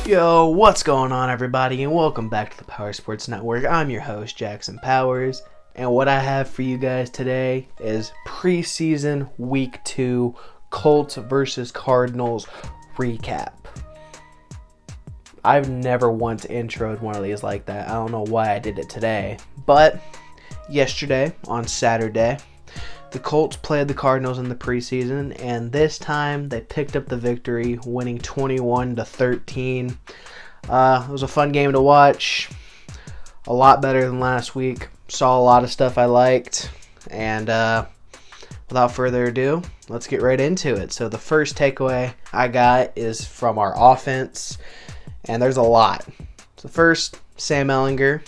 Yo, what's going on, everybody, and welcome back to the Power Sports Network. I'm your host, Jackson Powers, and what I have for you guys today is preseason week 2 Colts versus Cardinals recap. I've never once introed one of these like that. I don't know why I did it today, but yesterday, on Saturday, the Colts played the Cardinals in the preseason, and this time they picked up the victory, winning 21-13. It was a fun game to watch, a lot better than last week. Saw a lot of stuff I liked, and without further ado, let's get right into it. So the first takeaway I got is from our offense, and there's a lot. So first, Sam Ehlinger.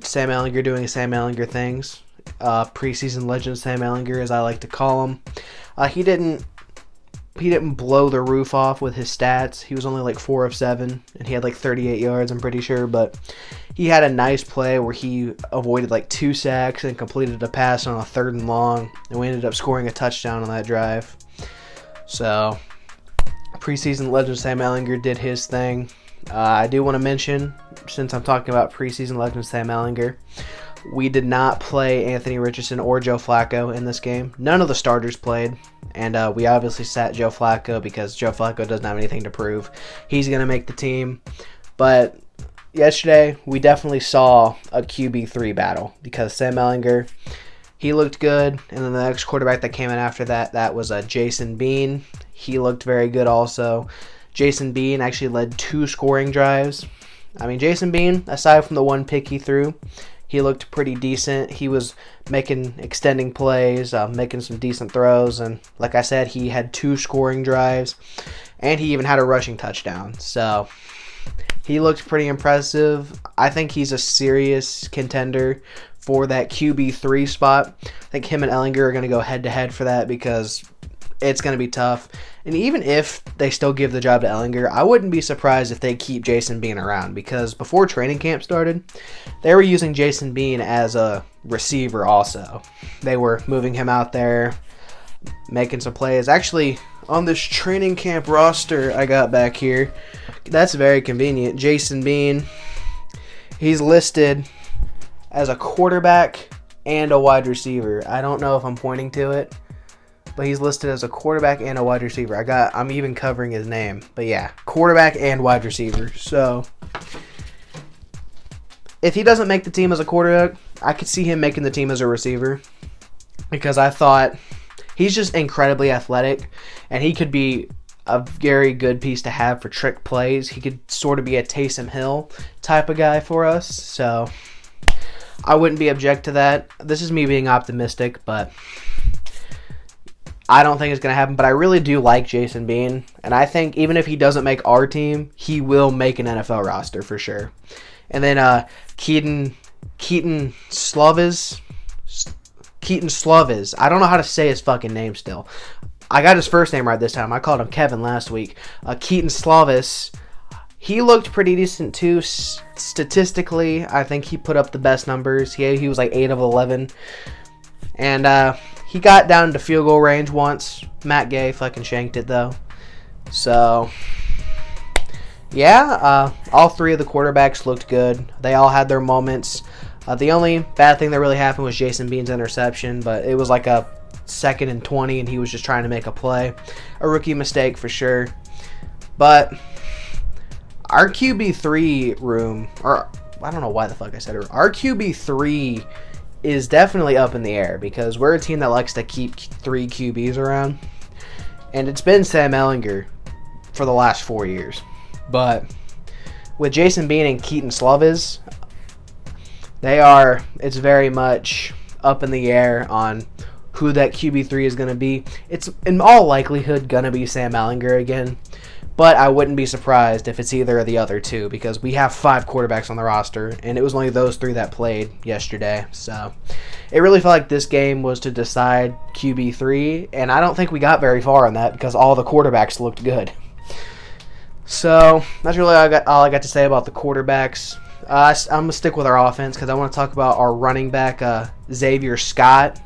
Sam Ehlinger doing Sam Ehlinger things. Preseason legend Sam Ehlinger, as I like to call him. He didn't blow the roof off with his stats. He was only like 4 of 7, and he had like 38 yards, I'm pretty sure. But he had a nice play where he avoided like 2 sacks and completed a pass on a 3rd and long, and we ended up scoring a touchdown on that drive. So, preseason legend Sam Ehlinger did his thing. I do want to mention, since I'm talking about preseason legend Sam Ehlinger, we did not play Anthony Richardson or Joe Flacco in this game. None of the starters played, and we obviously sat Joe Flacco because Joe Flacco doesn't have anything to prove. He's going to make the team. But yesterday, we definitely saw a QB3 battle because Sam Ehlinger, he looked good, and then the next quarterback that came in after that was Jason Bean. He looked very good also. Jason Bean actually led 2 scoring drives. I mean, Jason Bean, aside from the 1 pick he threw, he looked pretty decent. He was extending plays, making some decent throws, and like I said, he had 2 scoring drives, and he even had a rushing touchdown. So he looked pretty impressive. I think he's a serious contender for that QB3 spot. I think him and Ehlinger are going to go head-to-head for that because it's going to be tough. And even if they still give the job to Ehlinger, I wouldn't be surprised if they keep Jason Bean around because before training camp started, they were using Jason Bean as a receiver also. They were moving him out there, making some plays. Actually, on this training camp roster I got back here, that's very convenient. Jason Bean, he's listed as a quarterback and a wide receiver. I don't know if I'm pointing to it, but he's listed as a quarterback and a wide receiver. I'm even covering his name. But yeah, quarterback and wide receiver. So if he doesn't make the team as a quarterback, I could see him making the team as a receiver because I thought he's just incredibly athletic, and he could be a very good piece to have for trick plays. He could sort of be a Taysom Hill type of guy for us. So I wouldn't be object to that. This is me being optimistic, but I don't think it's going to happen, but I really do like Jason Bean, and I think even if he doesn't make our team, he will make an NFL roster for sure. And then Keaton Slovis, I don't know how to say his fucking name still. I got his first name right this time. I called him Kevin last week. Keaton Slovis, he looked pretty decent too. Statistically, I think he put up the best numbers. He was like 8 of 11. And he got down to field goal range once. Matt Gay fucking shanked it, though. So, yeah, all 3 of the quarterbacks looked good. They all had their moments. The only bad thing that really happened was Jason Bean's interception, but it was like a 2nd and 20, and he was just trying to make a play. A rookie mistake for sure. But our QB3 room, or I don't know why the fuck I said it. Our QB3 is definitely up in the air because we're a team that likes to keep 3 QBs around, and it's been Sam Ehlinger for the last 4 years. But with Jason Bean and Keaton Slovis, it's very much up in the air on who that QB3 is going to be. It's in all likelihood going to be Sam Ehlinger again, but I wouldn't be surprised if it's either of the other 2 because we have 5 quarterbacks on the roster, and it was only those 3 that played yesterday. So it really felt like this game was to decide QB3, and I don't think we got very far on that because all the quarterbacks looked good. So that's really all I got to say about the quarterbacks. I'm going to stick with our offense because I want to talk about our running back, Xavier Scott.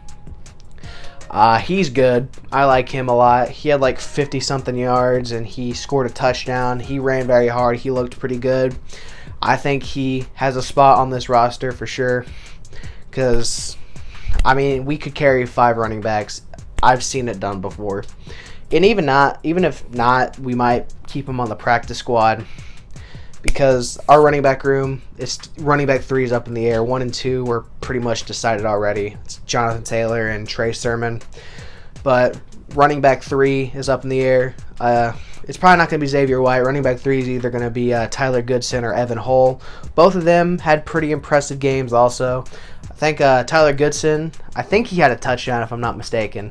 He's good. I like him a lot. He had like 50-something yards, and he scored a touchdown. He ran very hard. He looked pretty good. I think he has a spot on this roster for sure because, I mean, we could carry 5 running backs. I've seen it done before. And even if not, we might keep him on the practice squad because our running back room is running back 3 is up in the air. 1 and 2 were pretty much decided already. It's Jonathan Taylor and Trey Sermon. But running back 3 is up in the air. It's probably not going to be Xavier White. Running back 3 is either going to be Tyler Goodson or Evan Hull. Both of them had pretty impressive games also. I think Tyler Goodson, I think he had a touchdown if I'm not mistaken.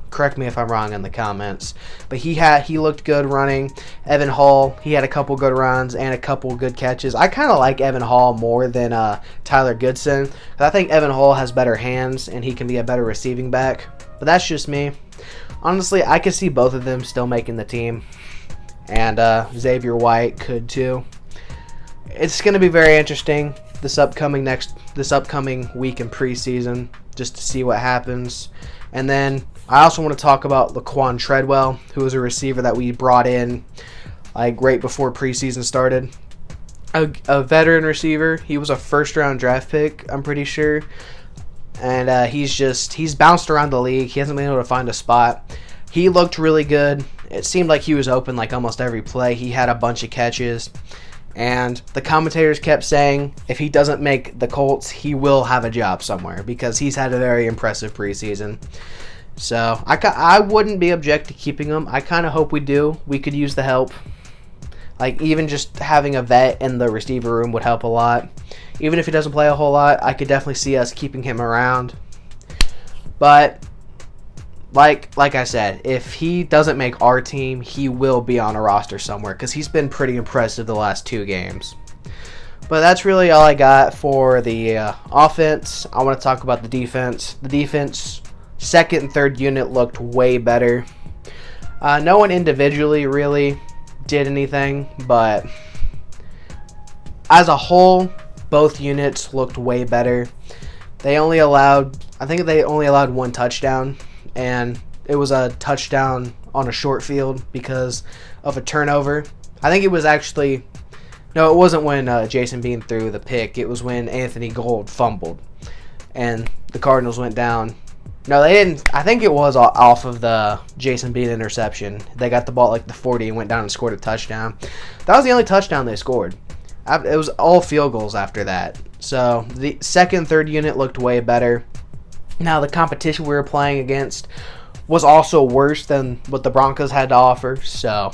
Correct me if I'm wrong in the comments. But he looked good running. Evan Hull, he had a couple good runs and a couple good catches. I kind of like Evan Hull more than Tyler Goodson. I think Evan Hull has better hands and he can be a better receiving back. But that's just me. Honestly, I could see both of them still making the team. And Xavier White could too. It's going to be very interesting this upcoming week in preseason just to see what happens. And then I also want to talk about Laquan Treadwell, who was a receiver that we brought in like right before preseason started. A veteran receiver. He was a first-round draft pick, I'm pretty sure. And he's bounced around the league. He hasn't been able to find a spot. He looked really good. It seemed like he was open like almost every play. He had a bunch of catches. And the commentators kept saying if he doesn't make the Colts, he will have a job somewhere because he's had a very impressive preseason. So I wouldn't be object to keeping him. I kind of hope we do. We could use the help. Like even just having a vet in the receiver room would help a lot. Even if he doesn't play a whole lot, I could definitely see us keeping him around. But like I said, if he doesn't make our team, he will be on a roster somewhere because he's been pretty impressive the last 2 games. But that's really all I got for the offense. I want to talk about the defense. The defense, second and third unit looked way better. No one individually really did anything, but as a whole, both units looked way better. I think they only allowed 1 touchdown, and it was a touchdown on a short field because of a turnover. I think it was actually, no, it wasn't when Jason Bean threw the pick. It was when Anthony Gold fumbled, and the Cardinals went down. No, they didn't. I think it was off of the Jason Bean interception. They got the ball at like the 40 and went down and scored a touchdown. That was the only touchdown they scored. It was all field goals after that. So the second, third unit looked way better. Now the competition we were playing against was also worse than what the Broncos had to offer. So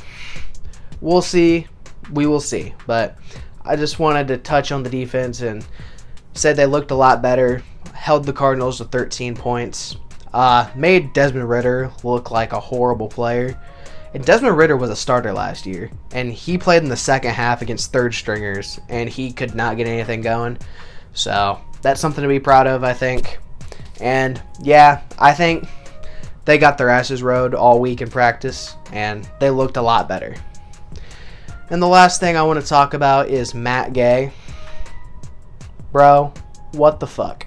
we'll see. We will see. But I just wanted to touch on the defense and said they looked a lot better. Held the Cardinals to 13 points. Made Desmond Ridder look like a horrible player. And Desmond Ridder was a starter last year. And he played in the second half against third stringers. And he could not get anything going. So that's something to be proud of, I think. And yeah, I think they got their asses rode all week in practice. And they looked a lot better. And the last thing I want to talk about is Matt Gay. Bro, what the fuck?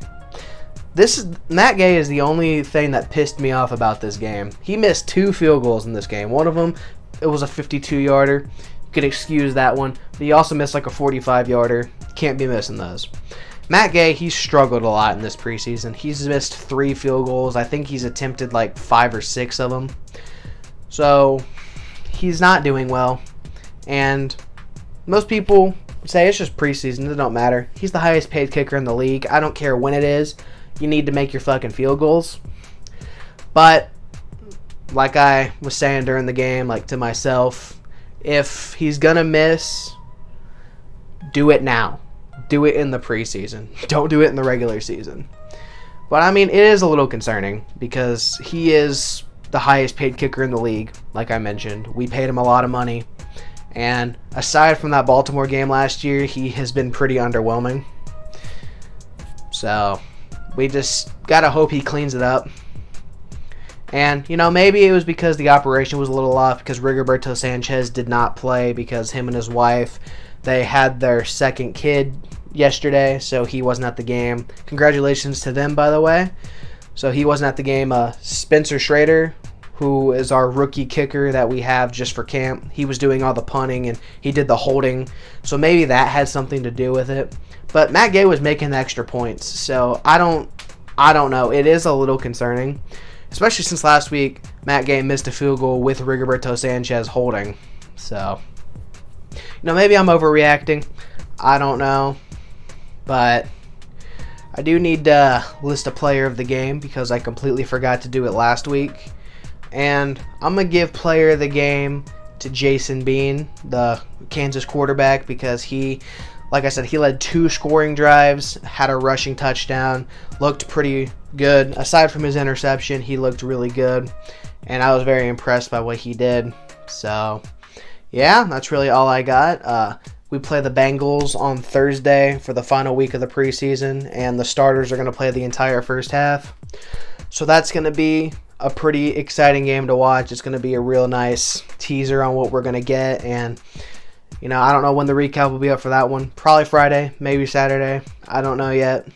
Matt Gay is the only thing that pissed me off about this game. He missed 2 field goals in this game. One of them, it was a 52-yarder. You could excuse that one. But he also missed like a 45-yarder. Can't be missing those. Matt Gay, he's struggled a lot in this preseason. He's missed 3 field goals. I think he's attempted like 5 or 6 of them. So he's not doing well. And most people say it's just preseason. It don't matter. He's the highest paid kicker in the league. I don't care when it is. You need to make your fucking field goals. But like I was saying during the game, like to myself, if he's going to miss, do it now. Do it in the preseason. Don't do it in the regular season. But I mean, it is a little concerning because he is the highest paid kicker in the league. Like I mentioned, we paid him a lot of money. And aside from that Baltimore game last year, he has been pretty underwhelming. So we just got to hope he cleans it up. And, you know, maybe it was because the operation was a little off because Rigoberto Sanchez did not play because him and his wife, they had their second kid yesterday, so he wasn't at the game. Congratulations to them, by the way. so he wasn't at the game. Spencer Schrader, who is our rookie kicker that we have just for camp, he was doing all the punting and he did the holding, so maybe that had something to do with it. But Matt Gay was making the extra points, so I don't know. It is a little concerning, especially since last week Matt Gay missed a field goal with Rigoberto Sanchez holding. So, maybe I'm overreacting. I don't know, but I do need to list a player of the game because I completely forgot to do it last week. And I'm going to give player of the game to Jason Bean, the Kansas quarterback, because he, like I said, he led 2 scoring drives, had a rushing touchdown, looked pretty good. Aside from his interception, he looked really good, and I was very impressed by what he did. So, yeah, that's really all I got. We play the Bengals on Thursday for the final week of the preseason, and the starters are going to play the entire first half. So that's going to be a pretty exciting game to watch. It's going to be a real nice teaser on what we're going to get, and I don't know when the recap will be up for that one. Probably Friday, maybe Saturday. I don't know yet,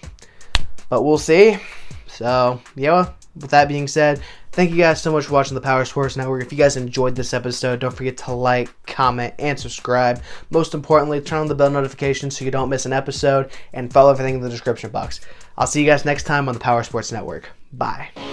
but we'll see. So, yeah, with that being said, thank you guys so much for watching the Power Sports Network. If you guys enjoyed this episode, don't forget to like, comment, and subscribe. Most importantly, turn on the bell notifications so you don't miss an episode, and follow everything in the description box. I'll see you guys next time on the Power Sports Network. Bye.